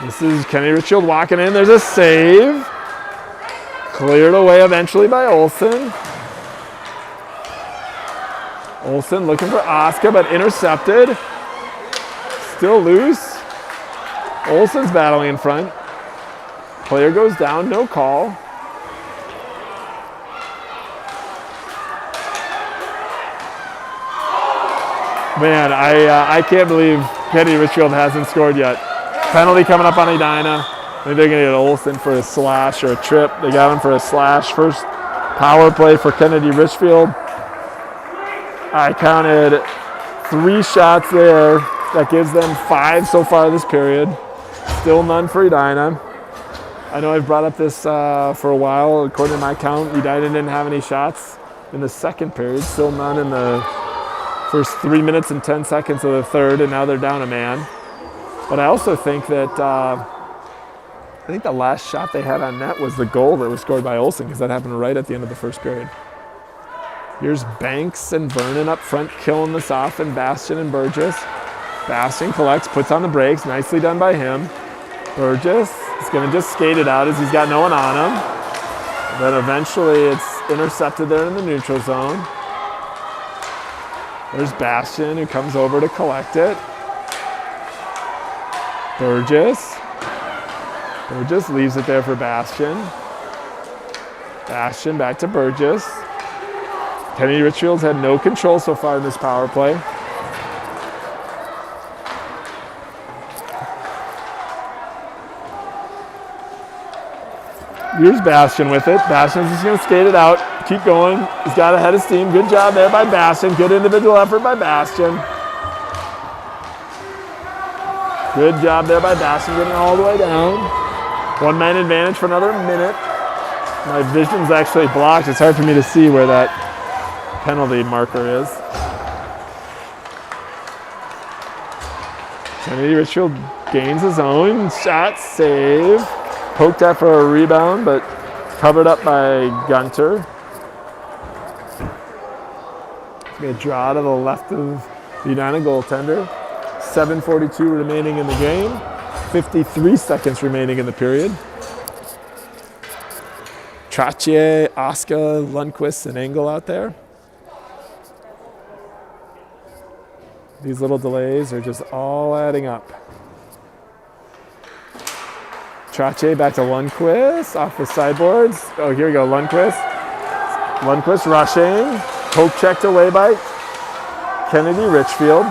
This is Kennedy-Richfield walking in. There's a save. Cleared away eventually by Olsen. Olsen looking for Oscar, but intercepted. Still loose. Olsen's battling in front. Player goes down, no call. Man, I can't believe Kennedy-Richfield hasn't scored yet. Penalty coming up on Edina. I think they're going to get Olsen for a slash or a trip. They got him for a slash. First power play for Kennedy-Richfield. I counted 3 shots there. That gives them 5 so far this period. Still none for Edina. I know I've brought up this for a while. According to my count, Edina didn't have any shots in the second period. Still none in the first 3 minutes and 10 seconds of the third, and now they're down a man. But I also think that the last shot they had on net was the goal that was scored by Olsen, because that happened right at the end of the first period. Here's Banks and Vernon up front, killing this off, and Bastian and Burgess. Bastian collects, puts on the brakes. Nicely done by him. Burgess is going to just skate it out as he's got no one on him. Then eventually it's intercepted there in the neutral zone. There's Bastian who comes over to collect it. Burgess leaves it there for Bastian. Bastian back to Burgess. Kennedy-Richfield's had no control so far in this power play. Here's Bastian with it. Bastian's just going to skate it out. Keep going. He's got ahead of steam. Good job there by Bastian. Good individual effort by Bastian. Good job there by Bastian getting all the way down. 1-man advantage for another minute. My vision's actually blocked. It's hard for me to see where that penalty marker is. Kennedy-Richfield gains his own. Shot, save. Poked at for a rebound, but covered up by Gunter. Going to draw to the left of the United goaltender. 7:42 remaining in the game. 53 seconds remaining in the period. Trottier, Oscar, Lundqvist, and Engel out there. These little delays are just all adding up. Trottier back to Lundqvist, off the sideboards. Oh, here we go, Lundqvist. Lundqvist rushing. Poke checked away by Kennedy-Richfield.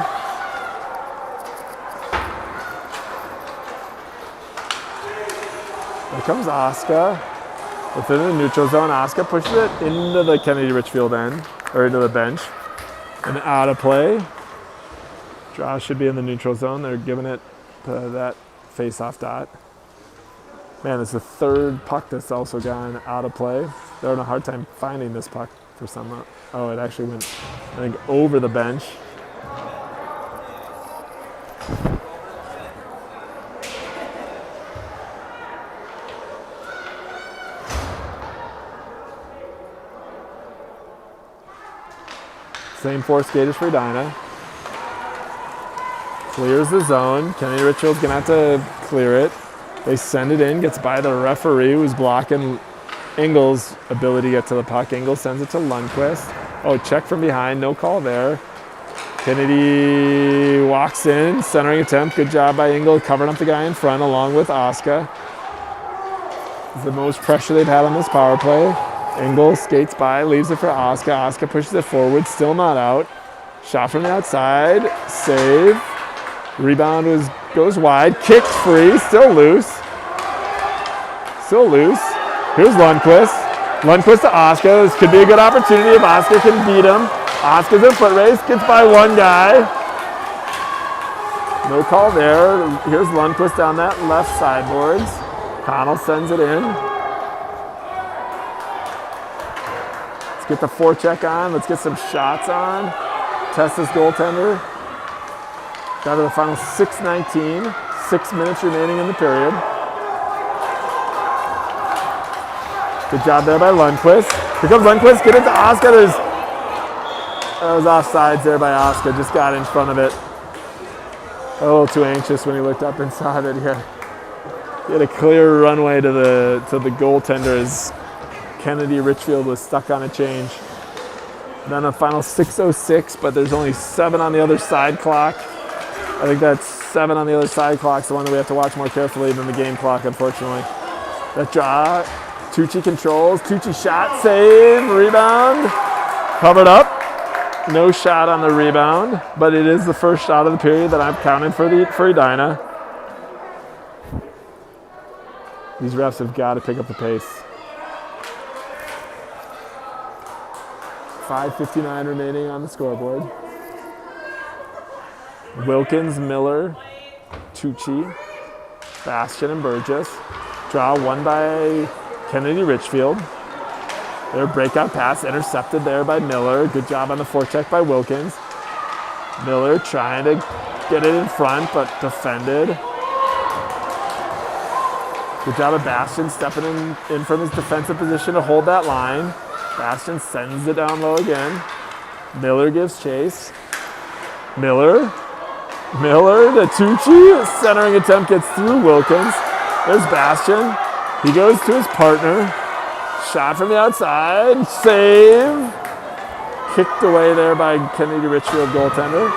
Here comes Oscar. Within the neutral zone, Oscar pushes it into the Kennedy-Richfield end, or into the bench. And out of play. Draw should be in the neutral zone. They're giving it to that face-off dot. Man, it's the third puck that's also gone out of play. They're having a hard time finding this puck for some. Oh, it actually went, I think, over the bench. Same four skaters for Edina. Clears the zone. Kennedy-Richfield's going to have to clear it. They send it in, gets by the referee who's blocking Engel's ability to get to the puck. Engel sends it to Lundqvist. Oh, check from behind, no call there. Kennedy walks in, centering attempt. Good job by Engel, covering up the guy in front along with Oscar. This is the most pressure they've had on this power play. Engel skates by, leaves it for Oscar. Oscar pushes it forward, still not out. Shot from the outside, save. Rebound goes wide, kicked free, still loose. Still loose. Here's Lundqvist. Lundqvist to Oscar. This could be a good opportunity if Oscar can beat him. Oscar's in foot race, gets by one guy. No call there. Here's Lundqvist down that left sideboards. Connell sends it in. Let's get the forecheck on. Let's get some shots on. Test this goaltender. Down to the final 6:19. 6 minutes remaining in the period. Good job there by Lundqvist. Here comes Lundqvist. Get it to Oscar. That was offsides there by Oscar. Just got in front of it. A little too anxious when he looked up and saw that he had a clear runway to the goaltender as Kennedy-Richfield was stuck on a change. Then a final 6:06, but there's only 7 on the other side clock. I think that 7 on the other side clock's the one that we have to watch more carefully than the game clock, unfortunately. That draw, Tucci controls, Tucci shot, save, rebound, covered up. No shot on the rebound, but it is the first shot of the period that I've counted for Edina. These refs have got to pick up the pace. 5:59 remaining on the scoreboard. Wilkins, Miller, Tucci, Bastian, and Burgess. Draw won by Kennedy-Richfield. Their breakout pass intercepted there by Miller. Good job on the forecheck by Wilkins. Miller trying to get it in front, but defended. Good job of Bastian stepping in from his defensive position to hold that line. Bastian sends it down low again. Miller gives chase. Miller to Tucci. Centering attempt gets through Wilkins. There's Bastian. He goes to his partner. Shot from the outside. Save. Kicked away there by Kennedy-Richfield goaltender.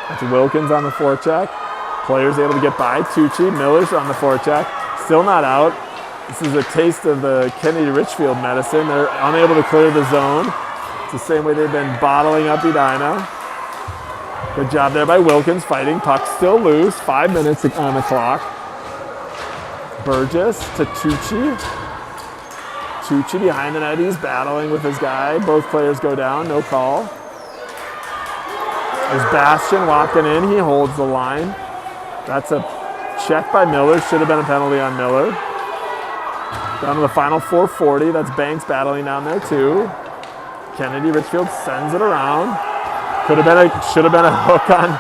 That's Wilkins on the forecheck. Players able to get by Tucci. Miller's on the forecheck. Still not out. This is a taste of the Kennedy-Richfield medicine. They're unable to clear the zone. It's the same way they've been bottling up Edina. Good job there by Wilkins fighting. Puck still loose. 5 minutes on the clock. Burgess to Tucci. Tucci behind the net. He's battling with his guy. Both players go down. No call. There's Bastian walking in. He holds the line. That's a check by Miller. Should have been a penalty on Miller. Down to the final 4:40. That's Banks battling down there too. Kennedy-Richfield sends it around. Should have been a hook on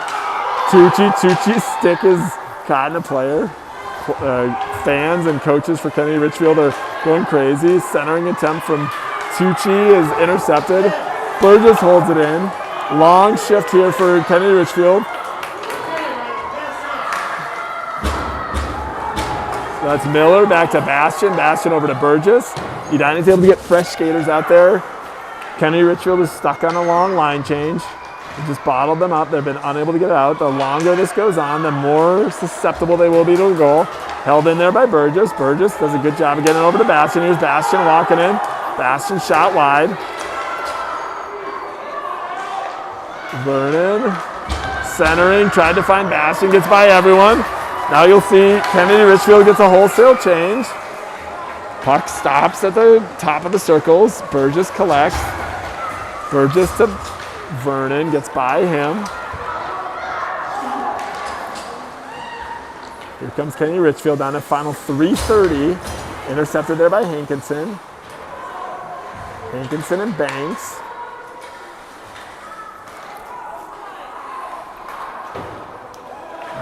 Tucci. Tucci's stick is caught in a player. Fans and coaches for Kennedy-Richfield are going crazy. Centering attempt from Tucci is intercepted. Burgess holds it in. Long shift here for Kennedy-Richfield. That's Miller back to Bastian. Bastian over to Burgess. Edina's able to get fresh skaters out there. Kennedy-Richfield is stuck on a long line change. They just bottled them up. They've been unable to get it out. The longer this goes on, the more susceptible they will be to a goal. Held in there by Burgess. Burgess does a good job of getting over to Bastian. Here's Bastian walking in. Bastian shot wide. Vernon centering, tried to find Bastian, gets by everyone. Now you'll see Kennedy-Richfield gets a wholesale change. Puck stops at the top of the circles. Burgess collects. Burgess to Vernon, gets by him. Here comes Kennedy-Richfield down to final 3:30. Intercepted there by Hankinson. Hankinson and Banks.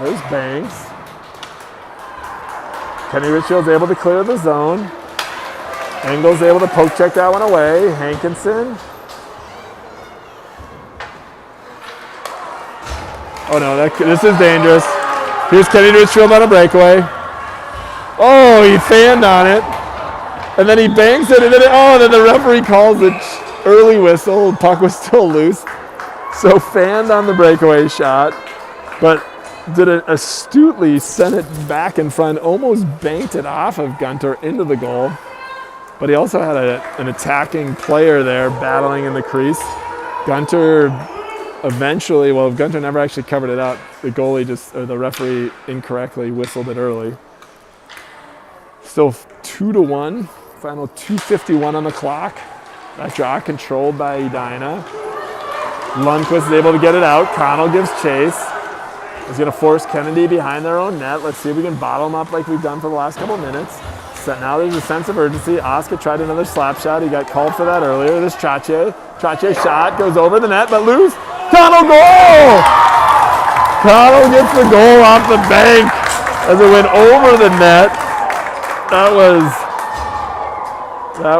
There's Banks. Kennedy-Richfield's able to clear the zone. Engel's able to poke check that one away. Hankinson. Oh no, this is dangerous. Here's Kennedy-Richfield on a breakaway. Oh, he fanned on it. And then he bangs it, and then the referee calls it early whistle. Puck was still loose. So fanned on the breakaway shot, but did it astutely, sent it back in front, almost banked it off of Gunter into the goal. But he also had an attacking player there battling in the crease. Gunter eventually, well, Gunter never actually covered it up. The goalie the referee incorrectly whistled it early. Still 2-1, final 2:51 on the clock. That draw controlled by Edina. Lundqvist is able to get it out. Connell gives chase. He's going to force Kennedy behind their own net. Let's see if we can bottle them up like we've done for the last couple minutes. So now there's a sense of urgency. Oscar tried another slap shot. He got called for that earlier. There's Trache. Trache's shot goes over the net, but loose. Connell goal! Connell gets the goal off the bank as it went over the net. That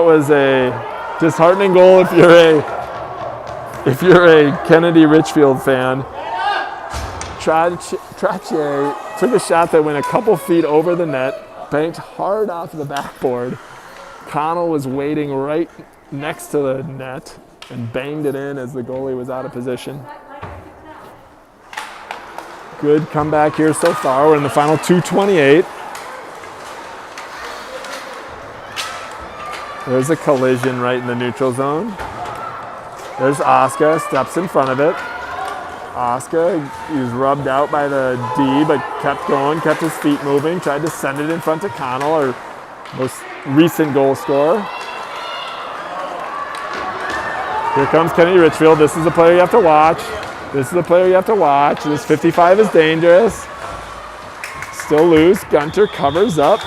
was a disheartening goal if you're a Kennedy-Richfield fan. Trache took a shot that went a couple feet over the net, banked hard off the backboard. Connell was waiting right next to the net and banged it in as the goalie was out of position. Good comeback here so far. We're in the final 2:28. There's a collision right in the neutral zone. There's Oscar, steps in front of it. Oscar, he was rubbed out by the D, but kept going, kept his feet moving, tried to send it in front to Connell, our most recent goal scorer. Here comes Kennedy-Richfield. This is the player you have to watch. This is the player you have to watch. This 55 is dangerous. Still loose. Gunter covers up.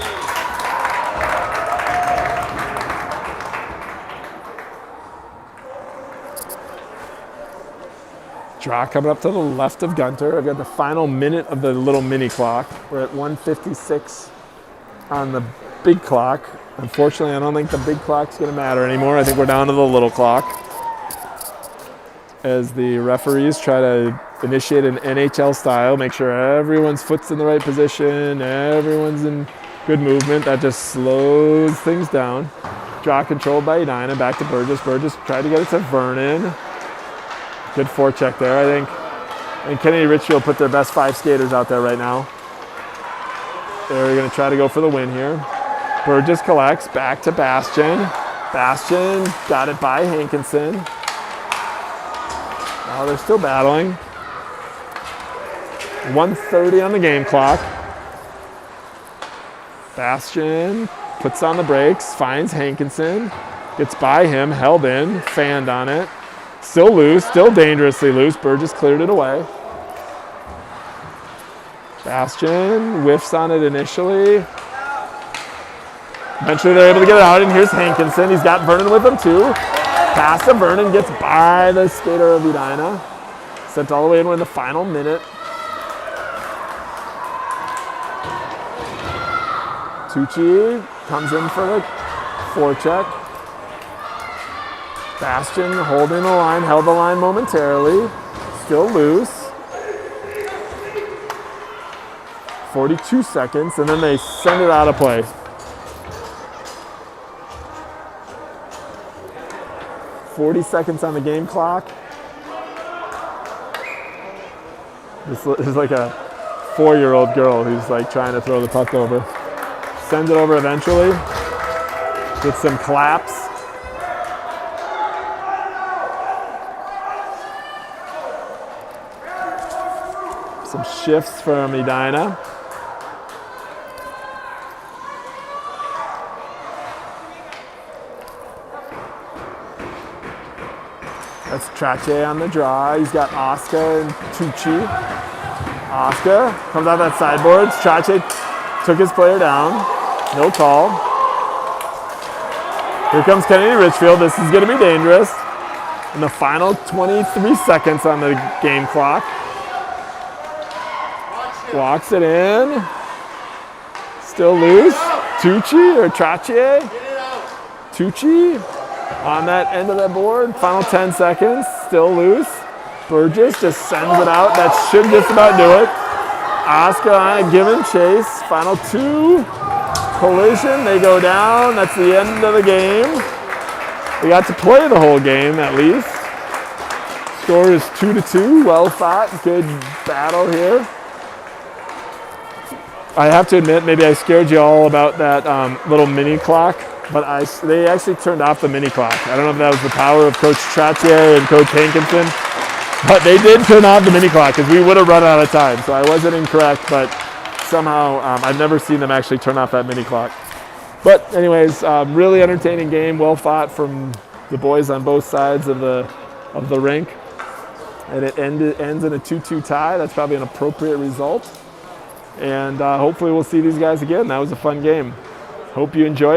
Draw coming up to the left of Gunter. I've got the final minute of the little mini clock. We're at 1:56 on the big clock. Unfortunately, I don't think the big clock's going to matter anymore. I think we're down to the little clock as the referees try to initiate an NHL style, make sure everyone's foot's in the right position, everyone's in good movement. That just slows things down. Draw controlled by Edina, back to Burgess. Burgess tried to get it to Vernon. Good forecheck there, I think. And Kennedy-Richfield put their best 5 skaters out there right now. They're going to try to go for the win here. Burgess collects, back to Bastian. Bastian got it by Hankinson. Now they're still battling. 1:30 on the game clock. Bastian puts on the brakes, finds Hankinson, gets by him, held in, fanned on it. Still loose, still dangerously loose. Burgess cleared it away. Bastian whiffs on it initially. Eventually they're able to get it out, and here's Hankinson. He's got Vernon with him too. Pass to Vernon, gets by the skater of Edina. Sent all the way in the final minute. Tucci comes in for the forecheck. Bastian holding the line, held the line momentarily. Still loose. 42 seconds, and then they send it out of play. $40 on the game clock. This is like a 4-year-old girl who's like trying to throw the puck over. Sends it over eventually. Gets some claps. Some shifts from Edina. That's Trache on the draw. He's got Oscar and Tucci. Oscar comes out that sideboard. Trache took his player down. No call. Here comes Kennedy-Richfield. This is going to be dangerous. In the final 23 seconds on the game clock. Walks it in. Still loose. Tucci or Trache? Tucci on that end of that board. Final 10 seconds. Still loose. Burgess just sends it out. That should just about do it. Oscar on a give and chase. Final 2. Collision. They go down. That's the end of the game. We got to play the whole game at least. Score is 2-2. Well fought. Good battle here. I have to admit, maybe I scared you all about that little mini clock, but they actually turned off the mini clock. I don't know if that was the power of Coach Tratier and Coach Hankinson, but they did turn off the mini clock because we would have run out of time. So I wasn't incorrect, but somehow I've never seen them actually turn off that mini clock. But anyways, really entertaining game, well fought from the boys on both sides of the rink, and it ends in a 2-2 tie. That's probably an appropriate result. And hopefully we'll see these guys again. That was a fun game. Hope you enjoyed.